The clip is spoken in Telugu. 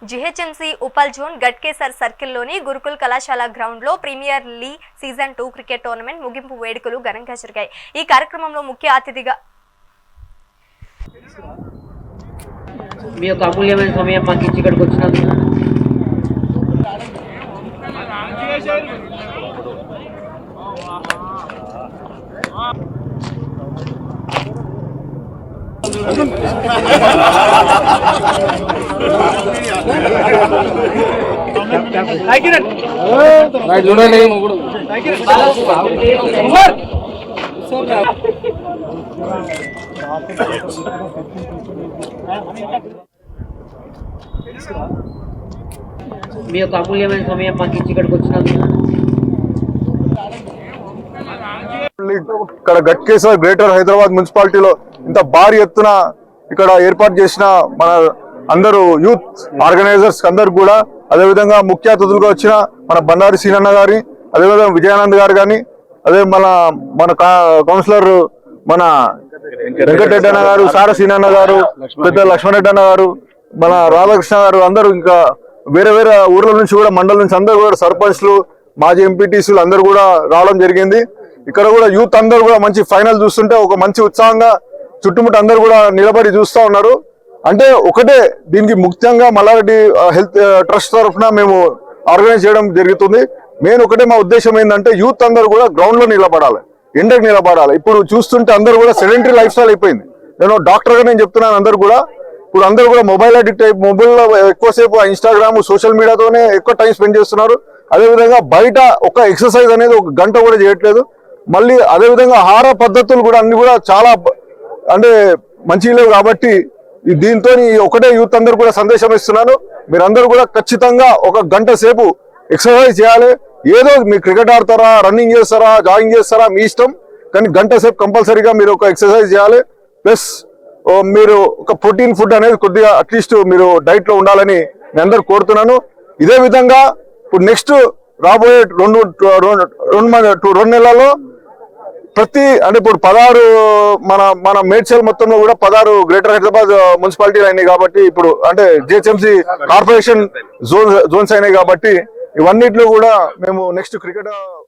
జీహెచ్ఎంసీ ఉపల్ జోన్ గట్కేసర్ సర్కిల్లోని గురుకుల్ కళాశాల గ్రౌండ్లో premier league season 2 cricket tournament ముగింపు వేడుకలు ఘనంగా జరిగాయి. ఈ కార్యక్రమంలో ముఖ్య అతిథిగా మీ యొక్క అమూల్యమైన సమయం మాకు ఇచ్చి ఇక్కడికి వచ్చినందుకు మీ యొక్క అమూల్యమైన సమయం మాకు ఇచ్చి ఇక్కడికి వచ్చినందుకు ఇక్కడ గట్కేసర్ గ్రేటర్ హైదరాబాద్ మున్సిపాలిటీలో ఇంత భారీ ఎత్తున ఇక్కడ ఏర్పాటు చేసిన మన అందరూ యూత్ ఆర్గనైజర్స్ అందరు కూడా, అదేవిధంగా ముఖ్య అతిథులుగా వచ్చిన మన బండారి సీనన్న గారి, అదేవిధంగా విజయానంద్ గారు కానీ, అదే మన కౌన్సిలర్ మన వెంకటరెడ్డి అన్న గారు, సార సీనన్న గారు, పెద్ద లక్ష్మణరెడ్డి అన్న గారు, మన రాధాకృష్ణ గారు, అందరూ ఇంకా వేరే వేరే ఊర్ల నుంచి కూడా, మండలం నుంచి అందరూ కూడా, సర్పంచ్లు, మాజీ ఎంపీటీసీలు అందరూ కూడా రావడం జరిగింది. ఇక్కడ కూడా యూత్ అందరూ కూడా మంచి ఫైనల్ చూస్తుంటే ఒక మంచి ఉత్సాహంగా చుట్టుముట్టు అందరూ కూడా నిలబడి చూస్తూ ఉన్నారు. అంటే ఒకటే, దీనికి ముఖ్యంగా మల్లారెడ్డి హెల్త్ ట్రస్ట్ తరఫున మేము ఆర్గనైజ్ చేయడం జరుగుతుంది. మెయిన్ ఒకటే మా ఉద్దేశం ఏంటంటే యూత్ అందరూ కూడా గ్రౌండ్ లో నిలబడాలి, ఎండకు నిలబడాలి. ఇప్పుడు చూస్తుంటే అందరూ కూడా సెడెంటరీ లైఫ్ స్టైల్ అయిపోయింది. నేను డాక్టర్ గా నేను చెప్తున్నాను, అందరూ కూడా ఇప్పుడు అందరూ కూడా మొబైల్ అడిక్ట్ అయి మొబైల్లో ఎక్కువసేపు ఇన్స్టాగ్రామ్ సోషల్ మీడియాతోనే ఎక్కువ టైం స్పెండ్ చేస్తున్నారు. అదేవిధంగా బయట ఒక ఎక్సర్సైజ్ అనేది ఒక గంట కూడా చేయట్లేదు. మళ్ళీ అదేవిధంగా ఆహార పద్ధతులు కూడా అన్ని కూడా చాలా అంటే మంచిగా లేవు. కాబట్టి దీంతో ఒకటే యూత్ అందరూ కూడా సందేశం ఇస్తున్నాను, మీరందరూ కూడా ఖచ్చితంగా ఒక గంట సేపు ఎక్సర్సైజ్ చేయాలి. ఏదో మీరు క్రికెట్ ఆడతారా, రన్నింగ్ చేస్తారా, జాగింగ్ చేస్తారా, మీ ఇష్టం, కానీ గంట సేపు కంపల్సరీగా మీరు ఒక ఎక్సర్సైజ్ చేయాలి. ప్లస్ మీరు ఒక ప్రోటీన్ ఫుడ్ అనేది కొద్దిగా అట్లీస్ట్ మీరు డైట్ లో ఉండాలని నేను అందరు కోరుతున్నాను. ఇదే విధంగా ఇప్పుడు నెక్స్ట్ రాబోయే రెండు నెలల్లో అంటే ఇప్పుడు 16 మన మేడ్చల్ మొత్తంలో కూడా 16 గ్రేటర్ హైదరాబాద్ మున్సిపాలిటీలు అయినాయి. కాబట్టి ఇప్పుడు అంటే జిహెచ్ఎంసీ కార్పొరేషన్ జోన్స్ అయినాయి. కాబట్టి ఇవన్నిట్లో కూడా మేము నెక్స్ట్ క్రికెట్